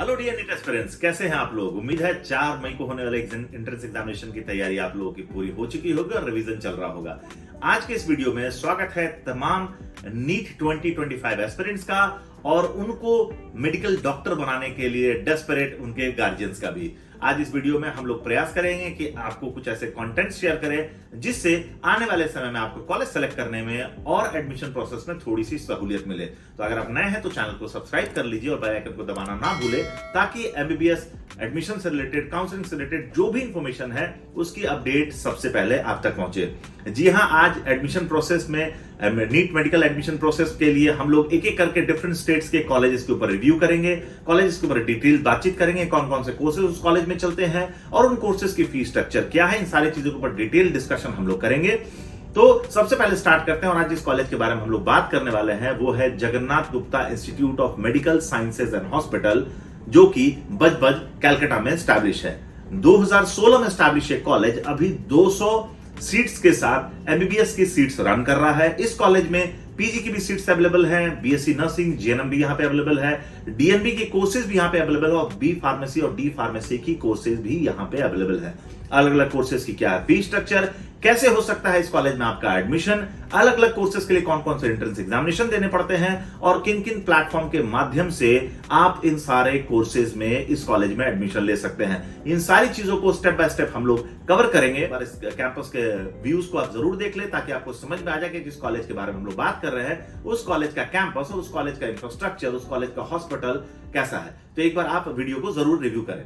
Hello dear NEET aspirants, कैसे हैं आप लोग। उम्मीद है 4 मई को होने वाले एंट्रेंस एग्जामिनेशन की तैयारी आप लोगों की पूरी हो चुकी होगी और रिवीजन चल रहा होगा। आज के इस वीडियो में स्वागत है तमाम नीट 2025 एस्पिरेंट्स का और उनको मेडिकल डॉक्टर बनाने के लिए डेस्परेट उनके गार्जियंस का भी। आज इस वीडियो में हम लोग प्रयास करेंगे कि आपको कुछ ऐसे कंटेंट शेयर करें जिससे आने वाले समय में आपको कॉलेज सेलेक्ट करने में और एडमिशन प्रोसेस में थोड़ी सी सहूलियत मिले। तो अगर आप नए हैं तो चैनल को सब्सक्राइब कर लीजिए और बेल आइकन को दबाना ना भूले, ताकि एमबीबीएस एडमिशन से रिलेटेड, काउंसलिंग से रिलेटेड जो भी इंफॉर्मेशन है उसकी अपडेट सबसे पहले आप तक पहुंचे। जी हां, आज एडमिशन प्रोसेस में नीट मेडिकल एडमिशन प्रोसेस के लिए हम लोग एक एक करके डिफरेंट स्टेट्स के कॉलेजेस के ऊपर रिव्यू करेंगे, कॉलेजेस के ऊपर डिटेल बातचीत करेंगे, कौन कौन से कोर्सेज उस कॉलेज में चलते हैं और उन कोर्सेज की फीस स्ट्रक्चर क्या है, इन सारी चीजों के ऊपर डिटेल डिस्कशन हम लोग करेंगे। तो सबसे पहले स्टार्ट करते हैं और आज जिस कॉलेज के बारे में हम लोग बात करने वाले हैं वो है Jagannath Gupta institute of medical sciences and hospital, जो कि बजबज कैलकाटा में स्टैब्लिश है। 2016 में स्टैब्लिश है कॉलेज, अभी 200 सीट्स के साथ एमबीबीएस की सीट्स रन कर रहा है। इस कॉलेज में पीजी की भी सीट्स अवेलेबल हैं, बीएससी नर्सिंग, जीएनएम भी यहां पे अवेलेबल है, डीएनबी के कोर्सेज भी यहां पे अवेलेबल है और बी फार्मेसी और डी फार्मेसी की कोर्सेज भी यहां पे अवेलेबल है। अलग अलग कोर्सेज की क्या है फीस स्ट्रक्चर, कैसे हो सकता है इस कॉलेज में आपका एडमिशन, अलग अलग कोर्सेज के लिए कौन कौन से एंट्रेंस एग्जामिनेशन देने पड़ते हैं और किन किन प्लेटफॉर्म के माध्यम से आप इन सारे कोर्सेज में इस कॉलेज में एडमिशन ले सकते हैं, इन सारी चीजों को स्टेप बाय स्टेप हम लोग कवर करेंगे। और इस कैंपस के व्यूज को आप जरूर देख ले, ताकि आपको समझ में आ जाए कि जिस कॉलेज के बारे में हम लोग बात कर रहे हैं उस कॉलेज का कैंपस और उस कॉलेज का इंफ्रास्ट्रक्चर, उस कॉलेज का हॉस्पिटल कैसा है। तो एक बार आप वीडियो को जरूर रिव्यू करें।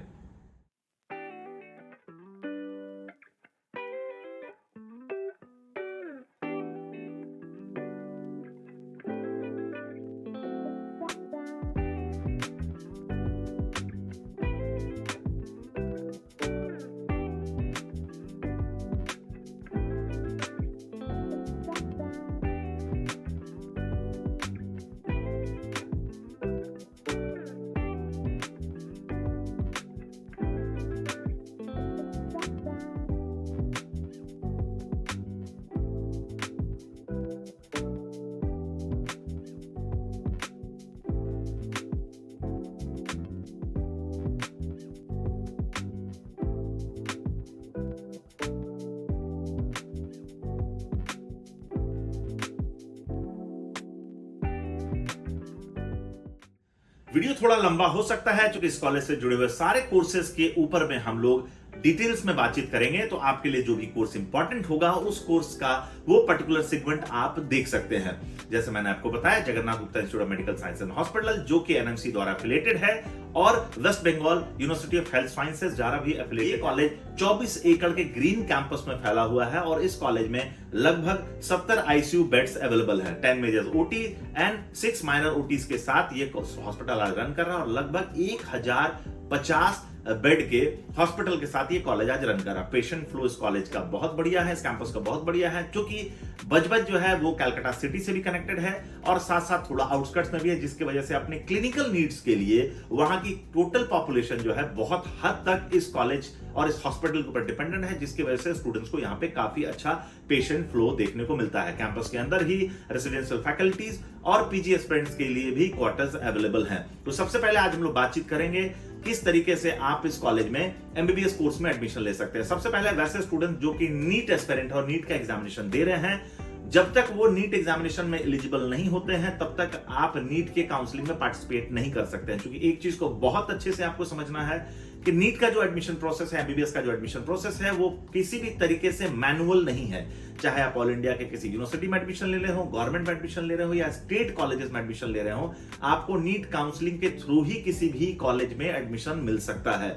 वीडियो थोड़ा लंबा हो सकता है क्योंकि इस कॉलेज से जुड़े हुए सारे कोर्सेज के ऊपर में हम लोग डिटेल्स में बातचीत करेंगे। तो आपके लिए जो भी कोर्स इंपॉर्टेंट होगा उस कोर्स का वो पर्टिकुलर सेगमेंट आप देख सकते हैं। जैसे मैंने आपको बताया, Jagannath Gupta institute of medical science and hospital, जो कि एनएमसी द्वारा एफिलिएटेड है, और West Bengal university of health sciences द्वारा भी एफिलिएटेड कॉलेज 24 एकड़ के ग्रीन कैंपस में फैला हुआ है और इस कॉलेज में लगभग 70 आईसीयू बेड्स अवेलेबल है, 10 major OT and 6 minor OTs के साथ ये हॉस्पिटल आज रन कर रहा है और लगभग 1050 बेड के हॉस्पिटल के साथ ये कॉलेज आज रन कर रहा है। पेशेंट फ्लो इस कॉलेज का बहुत बढ़िया है, इस कैंपस का बहुत बढ़िया है, क्योंकि बजबज जो है वो कलकत्ता सिटी से भी कनेक्टेड है और साथ साथ थोड़ा आउटस्कर्ट्स में भी है, जिसकी वजह से अपने क्लिनिकल नीड्स के लिए वहां की टोटल पॉपुलेशन जो है बहुत हद तक इस कॉलेज और इस हॉस्पिटल के ऊपर डिपेंडेंट है, जिसकी वजह से स्टूडेंट्स को यहाँ पे काफी अच्छा पेशेंट फ्लो देखने को मिलता है। कैंपस के अंदर ही रेसिडेंशियल फैकल्टीज और पीजी एस्पिरेंट्स के लिए भी क्वार्टर्स अवेलेबल हैं। तो सबसे पहले आज हम लोग बातचीत करेंगे किस तरीके से आप इस कॉलेज में एमबीबीएस कोर्स में एडमिशन ले सकते हैं। सबसे पहले वैसे स्टूडेंट जो कि नीट एस्पिरेंट और नीट का एग्जामिनेशन दे रहे हैं, जब तक वो नीट एग्जामिनेशन में एलिजिबल नहीं होते हैं तब तक आप नीट के काउंसलिंग में पार्टिसिपेट नहीं कर सकते हैं। क्योंकि एक चीज को बहुत अच्छे से आपको समझना है कि नीट का जो एडमिशन प्रोसेस है, एमबीबीएस का जो एडमिशन प्रोसेस है, वो किसी भी तरीके से मैनुअल नहीं है। चाहे आप ऑल इंडिया के किसी यूनिवर्सिटी में एडमिशन ले रहे हो, गवर्नमेंट में एडमिशन ले रहे हो या स्टेट कॉलेजेस में एडमिशन ले रहे हो, आपको नीट काउंसलिंग के थ्रू ही किसी भी कॉलेज में एडमिशन मिल सकता है।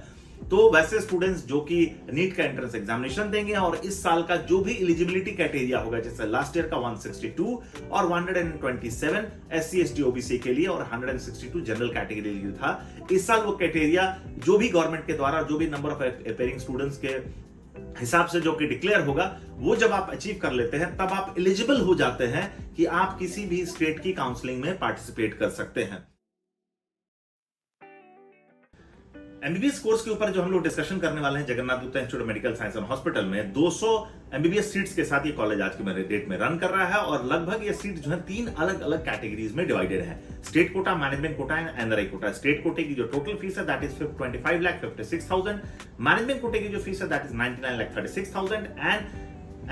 तो वैसे स्टूडेंट्स जो कि नीट का एंट्रेंस एग्जामिनेशन देंगे और इस साल का जो भी एलिजिबिलिटी क्राइटेरिया होगा, जैसे लास्ट ईयर का 162 और 127 एससी एसटी ओबीसी के लिए और 162 जनरल कैटेगरी के लिए था, इस साल वो क्राइटेरिया जो भी गवर्नमेंट के द्वारा जो भी नंबर ऑफ अपेयरिंग स्टूडेंट्स के हिसाब से जो कि डिक्लेयर होगा, वो जब आप अचीव कर लेते हैं तब आप एलिजिबल हो जाते हैं कि आप किसी भी स्टेट की काउंसलिंग में पार्टिसिपेट कर सकते हैं। एमबीबीएस कोर्स के ऊपर जो हम लोग डिस्कशन करने वाले हैं Jagannath Gupta institute of medical science and hospital में 200 एमबीबीएस सीट्स के साथ ये कॉलेज आज के डेट में रन कर रहा है और लगभग ये सीट जो है 3 अलग अलग कैटेगरीज में डिवाइडेड है। State quota, management quota and NRI quota. State कोटे की जो टोटल फीस है दैट इज 25,56,000। मैनेजमेंट कोटे की जो फीस है that is 99,36,000 and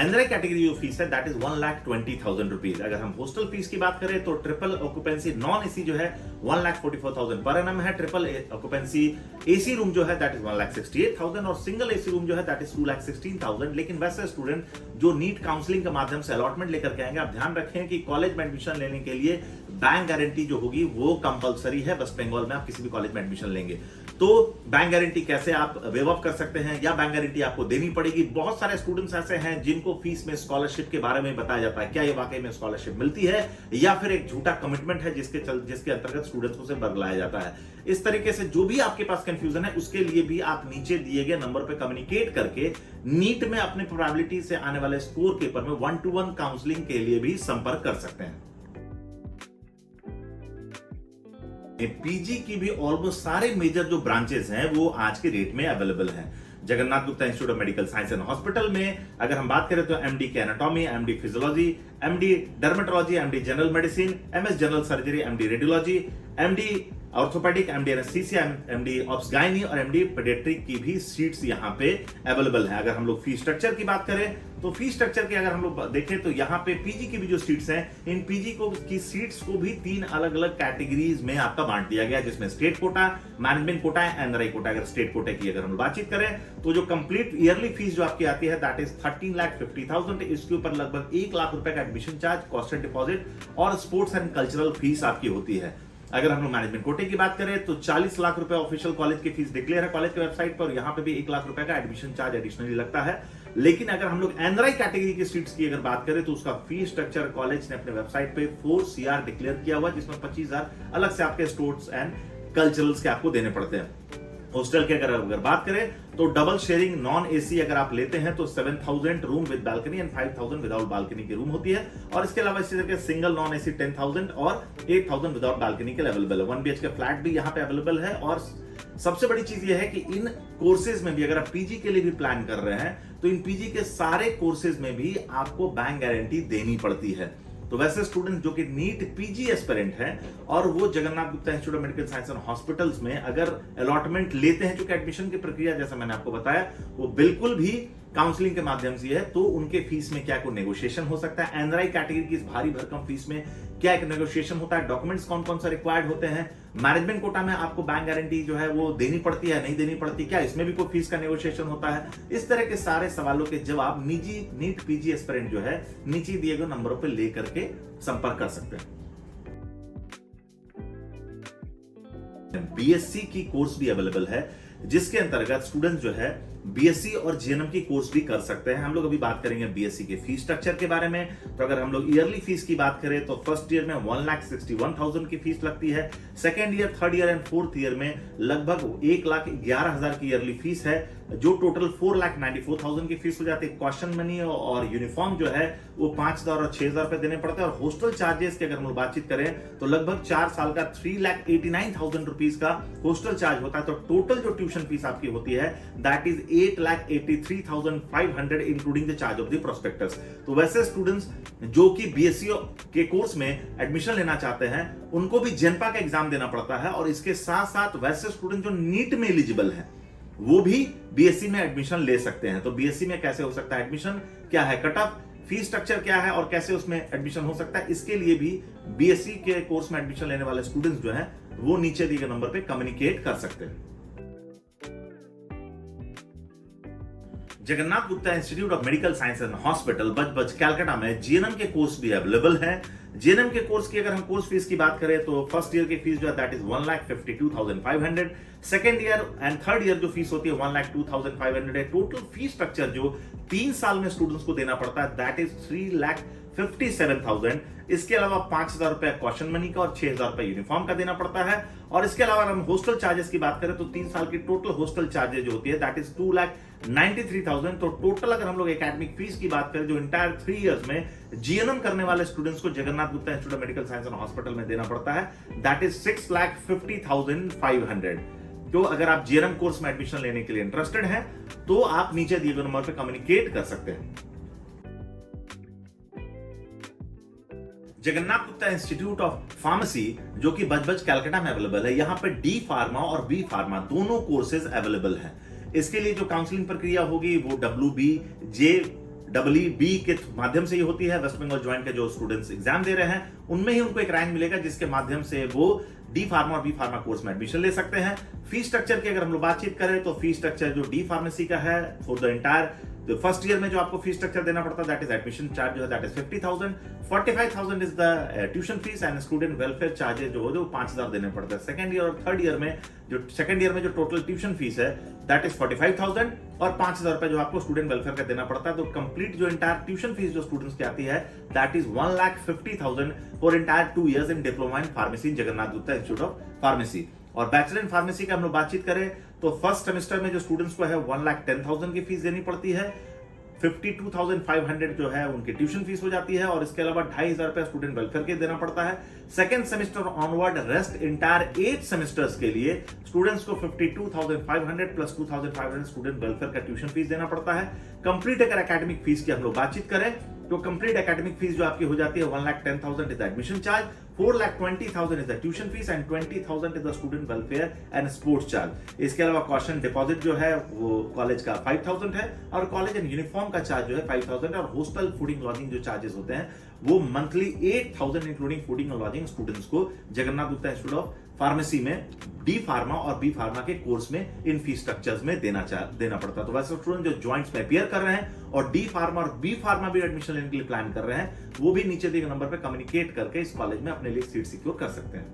NRI category जो फीस है दैट इज 1,20,000 रुपीज। अगर हम हॉस्टल फीस की बात करें तो ट्रिपल ऑक्यूपेंसी नॉन एसी जो है 1,44,000 पर एनम है। ट्रिपल ऑक्यूपेंसी एसी रूम जो है दैट इज 1,68,000 और सिंगल एसी रूम जो है दैट इज 2,16,000। लेकिन वैसे स्टूडेंट जो नीट काउंसलिंग के माध्यम से अलॉटमेंट लेकर के आएंगे, आप ध्यान रखें कि कॉलेज में एडमिशन लेने के लिए बैंक गारंटी जो होगी वो कंपलसरी है। वेस्ट बंगाल में आप किसी भी कॉलेज में एडमिशन लेंगे तो बैंक गारंटी कैसे आप वेव ऑफ कर सकते हैं या बैंक गारंटी आपको देनी पड़ेगी। बहुत सारे स्टूडेंट्स ऐसे हैं जिनको फीस में स्कॉलरशिप के बारे में बताया जाता है, क्या ये वाकई में स्कॉलरशिप मिलती है या फिर एक झूठा कमिटमेंट है जिसके अंतर्गत स्टूडेंट्स को बरगलाया जाता है। इस तरीके से जो भी आपके पास कंफ्यूजन है उसके लिए भी आप नीचे दिए गए नंबर पे कम्युनिकेट करके नीट में अपने प्रोबेबिलिटी से आने वाले स्कोर के ऊपर में 1-to-1 काउंसलिंग के लिए भी संपर्क कर सकते हैं। पीजी की भी ऑलमोस्ट सारे मेजर जो ब्रांचेस हैं वो आज के डेट में अवेलेबल हैं। Jagannath Gupta institute of medical science and hospital में अगर हम बात करें तो एमडी के anatomy, MD physiology, MD dermatology, MD general medicine, MS general surgery, MD radiology, MD orthopaedic, MD anaesthesia, MD obs-gynae और एमडी पेडियाट्रिक की भी सीट्स यहां पे अवेलेबल है। अगर हम लोग फीस स्ट्रक्चर की बात करें तो फीस स्ट्रक्चर की अगर हम लोग देखें तो यहां पे पीजी की भी जो सीट्स हैं, इन पीजी की सीट्स को भी 3 अलग अलग कैटेगरीज में आपका बांट दिया गया, जिसमें state quota, management quota, NRI quota. अगर स्टेट कोटे की अगर हम बातचीत करें तो जो कंप्लीट ईयरली फीस जो आपकी आती है दैट इज 13,50,000। इसके ऊपर लगभग 1 लाख रुपए का admission charge, cost and deposit और स्पोर्ट्स एंड कल्चरल फीस आपकी होती है। अगर हम लोग मैनेजमेंट कोटे की बात करें तो 40 लाख रुपए ऑफिशियल कॉलेज की फीस डिक्लेयर है कॉलेज के वेबसाइट पर, यहां पे भी 1 लाख रुपए का एडमिशन चार्ज एडिशनली लगता है। लेकिन अगर हम लोग एनआरआई कैटेगरी की सीट्स की अगर बात करें तो उसका फीस स्ट्रक्चर कॉलेज ने अपने वेबसाइट पे 4 CR डिक्लेयर किया हुआ, जिसमें 25,000 अलग से आपके स्पोर्ट्स एंड कल्चरल्स के आपको देने पड़ते हैं। हॉस्टल की अगर बात करें तो डबल शेयरिंग नॉन एसी अगर आप लेते हैं तो 7,000 room with balcony and 5,000 without balcony की रूम होती है और इसके अलावा इसी तरह सिंगल नॉन एसी 10,000 और 8,000 विदाउट बालकनी के लिए अवेलेबल है। 1 BHK फ्लैट भी यहाँ पे अवेलेबल है और सबसे बड़ी चीज यह है कि इन कोर्सेज में भी अगर आप पीजी के लिए भी प्लान कर रहे हैं तो इन पीजी के सारे कोर्सेज में भी आपको बैंक गारंटी देनी पड़ती है। तो वैसे स्टूडेंट जो कि नीट पीजी एस्पिरेंट हैं और वो Jagannath Gupta institute of medical science and hospitals में अगर अलॉटमेंट लेते हैं, क्योंकि एडमिशन की प्रक्रिया जैसा मैंने आपको बताया वो बिल्कुल भी काउंसलिंग के माध्यम से है, तो उनके फीस में क्या कोई नेगोशिएशन हो सकता है। एनआरआई कैटेगरी की इस भारी भरकम फीस में क्या एक नेगोशिएशन होता है, डॉक्यूमेंट्स कौन कौन सा रिक्वायर्ड होते हैं, मैनेजमेंट कोटा में आपको बैंक गारंटी जो है वो देनी पड़ती है नहीं देनी पड़ती, क्या इसमें भी कोई फीस का नेगोशिएशन होता है। इस तरह के सारे सवालों के जवाब निजी नीट पीजी एस्पिरेंट जो है नीचे दिए गए नंबरों पर लेकर के संपर्क कर सकते हैं। बीएससी की कोर्स भी अवेलेबल है जिसके अंतर्गत स्टूडेंट जो है बीएससी और जीएनएम की कोर्स भी कर सकते हैं। हम लोग अभी बात करेंगे बीएससी के फीस स्ट्रक्चर के बारे में। तो अगर हम लोग ईयरली फीस की बात करें तो फर्स्ट ईयर में 1,61,000 की फीस लगती है, second year, third year and fourth year में लगभग 1,11,000 की ईयरली फीस है, जो टोटल 4,94,000 की फीस हो जाती है। क्वेश्चन मनी और यूनिफॉर्म जो है वो 5,000 और 6,000 रुपए देने पड़ते हैं और हॉस्टल चार्जेस की अगर हम लोग बातचीत करें तो लगभग 4 साल का 3,89,000 रुपीज का हॉस्टल चार्ज होता है। तो टोटल जो ट्यूशन फीस आपकी होती है that is 8,83,500 including the charge of the prospectus. तो वैसे स्टूडेंट्स जो कि बीएससी के कोर्स में एडमिशन लेना चाहते हैं उनको भी जेनपा का एग्जाम देना पड़ता है और इसके साथ साथ वैसे स्टूडेंट जो नीट में एलिजिबल हैं वो भी बीएससी में एडमिशन ले सकते हैं। तो बीएससी में कैसे हो सकता है एडमिशन, क्या है कट ऑफ, फीस स्ट्रक्चर क्या है और कैसे उसमें एडमिशन हो सकता है, इसके लिए भी बीएससी के कोर्स में एडमिशन लेने वाले स्टूडेंट्स जो हैं वो नीचे दिए गए नंबर पे कम्युनिकेट कर सकते हैं। Jagannath Gupta institute of medical science and hospital Budge Budge Calcutta में जीएनएम के कोर्स भी अवेलेबल है। जीएनएम के कोर्स की अगर हम कोर्स फीस की बात करें तो फर्स्ट ईयर की फीस जो है that is 1,52,500, second year and third year जो फीस होती है 1,02,500 है। टोटल फीस स्ट्रक्चर जो 3 साल में स्टूडेंट्स को देना पड़ता है दैट इज 3,57,000। इसके अलावा 5,000 रुपए क्वेश्चन मनी का और 6,000 रुपए यूनिफॉर्म का देना पड़ता है। और इसके अलावा हम हॉस्टल चार्जेस की बात करें तो 3 साल की टोटल हॉस्टल चार्जेस जो होती है दैट इज 2,93,000। तो टोटल अगर हम लोग एकेडमिक फीस की बात करें जो इंटायर 3 इयर्स में जीएनएम करने वाले स्टूडेंट्स को Jagannath Gupta institute of medical science and hospital में देना पड़ता है दैट इज 6,50,500। तो अगर आप जीआरएम कोर्स में एडमिशन लेने के लिए इंटरेस्टेड हैं तो आप नीचे दिए गए नंबर पर कम्युनिकेट कर सकते हैं। Jagannath Gupta institute of pharmacy जो कि बजबज कलकत्ता में अवेलेबल है, यहां पे डी फार्मा और बी फार्मा दोनों कोर्सेज अवेलेबल हैं। इसके लिए जो काउंसलिंग प्रक्रिया होगी वो WBJEE के माध्यम से ही होती है। वेस्ट बंगाल ज्वाइंट के जो स्टूडेंट्स एग्जाम दे रहे हैं उनमें ही उनको एक रैंक मिलेगा जिसके माध्यम से वो डी फार्मा और बी फार्मा कोर्स में एडमिशन ले सकते हैं। फीस स्ट्रक्चर की अगर हम लोग बातचीत करें तो फीस स्ट्रक्चर जो डी फार्मेसी का है फॉर द एंटायर तो फर्स्ट ईयर में जो आपको फीस स्ट्रक्चर देना पड़ता है दैट इज एडमिशन चार्ज जो है that is 50,000, 45,000 is the tuition fees and student welfare charges जो हो 5,000 देने पड़ते हैं। सेकंड ईयर और थर्ड ईयर में जो टोटल ट्यूशन फीस है दैट इज 45,000 और 5,000 रुपए जो आपको स्टूडेंट वेलफेयर का देना पड़ता है। तो कंप्लीट जो इंटायर ट्यूशन फीस जो स्टूडेंट्स की आती है that is 1,50,000 for entire 2 years in diploma in pharmacy Jagannath Gupta institute of pharmacy. और बैचलर इन फार्मेसी का हम लोग बातचीत करें तो फर्स्ट सेमेस्टर में जो स्टूडेंट्स को है 1,10,000 की फीस देनी पड़ती है। 52,500 जो है उनकी ट्यूशन फीस हो जाती है और इसके अलावा 2,500 रुपए स्टूडेंट वेलफेयर के देना पड़ता है। Second semester onward rest entire 8 semesters के लिए स्टूडेंट्स को 52,500 प्लस 2,500 स्टूडेंट वेलफेयर का ट्यूशन फीस देना पड़ता है। कंप्लीट अगर एकेडमिक फीस की हम लोग बातचीत करें तो कंप्लीट एकेडमिक फीस जो आपकी हो जाती है 1,10,000 is the admission charge, 4,20,000 is the tuition fees and 20,000 is the student welfare and sports charge. इसके अलावा कॉशन डिपॉजिट जो है वो कॉलेज का 5,000 है और कॉलेज एंड यूनिफॉर्म का चार्ज जो है 5,000 है और हॉस्टल फूडिंग लॉजिंग जो चार्जेस होते हैं वो मंथली 8,000 इंक्लूडिंग फूडिंग और लॉजिंग स्टूडेंट्स को Jagannath Gupta institute of pharmacy में डी फार्मा और बी फार्मा के कोर्स में इन फीस स्ट्रक्चर्स में देना पड़ता है। तो वैसे स्टूडेंट जो ज्वाइंट्स में अपीयर कर रहे हैं और डी फार्मा और बी फार्मा भी एडमिशन लेने के लिए प्लान कर रहे हैं वो भी नीचे दिए गए नंबर पर कम्युनिकेट करके इस कॉलेज में अपने लिए सीट सिक्योर कर सकते हैं।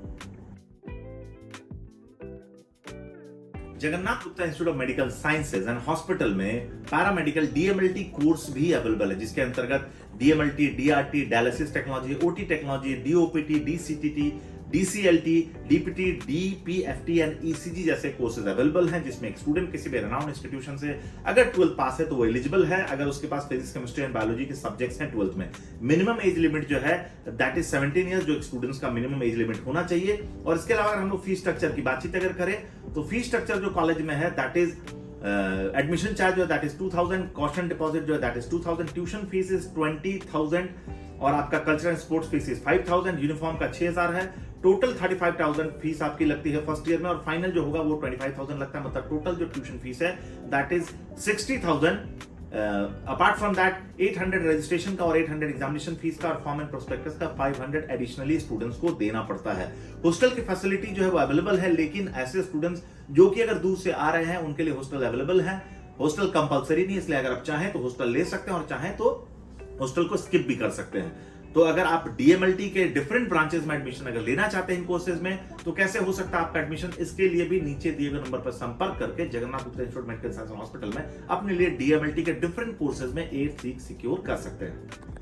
Jagannath Gupta institute of medical sciences and hospital में पैरामेडिकल डीएमएलटी कोर्स भी अवेलेबल है जिसके अंतर्गत DMLT, DRT, dialysis technology, OT technology, DOPT, DCTT, DCLT, DPT, DPFT and ECG जैसे कोर्सेज अवेलेबल हैं जिसमें एक स्टूडेंट किसी भी रेनाउंड इंस्टीट्यूशन से अगर 12th पास है तो वो एलिजिबल है अगर उसके पास फिजिक्स, केमिस्ट्री एंड बायोलॉजी के सब्जेक्ट्स हैं 12th में। मिनिमम एज लिमिट जो है दैट इज 17 ईयर्स जो स्टूडेंट्स का मिनिमम एज लिमिट होना चाहिए। और इसके अलावा अगर हम लोग फीस स्ट्रक्चर की बातचीत अगर करें तो फीस स्ट्रक्चर जो कॉलेज में है दैट इज एडमिशन चार्ज जो है दैट इज 2,000, कॉशन डिपॉजिट जो है that is 2,000, tuition fees is 20,000 और आपका cultural and sports fees is 5,000, uniform का 6,000 है। टोटल 35,000 फीस आपकी लगती है फर्स्ट ईयर में और फाइनल जो होगा वो 25,000 लगता है। मतलब टोटल जो ट्यूशन फीस है that is 60,000। Apart from that 800 registration का और 800 एग्जामिनेशन फीस का और फॉर्म एंड प्रोस्पेक्टस का 500 एडिशनली स्टूडेंट्स को देना पड़ता है। हॉस्टल की फैसिलिटी जो है वो अवेलेबल है लेकिन ऐसे स्टूडेंट्स जो कि अगर दूर से आ रहे हैं उनके लिए हॉस्टल अवेलेबल है। हॉस्टल कंपलसरी नहीं, इसलिए अगर आप चाहें तो हॉस्टल ले सकते हैं और चाहें तो हॉस्टल को स्किप भी कर सकते हैं। तो अगर आप डीएमएलटी के डिफरेंट ब्रांचेस में एडमिशन अगर लेना चाहते हैं इन कोर्सेज में तो कैसे हो सकता है आपका एडमिशन, इसके लिए भी नीचे दिए गए नंबर पर संपर्क करके Jagannath Gupta institute medical science hospital में अपने लिए डीएमएलटी के डिफरेंट कोर्सेज में 8 सीट सिक्योर कर सकते हैं।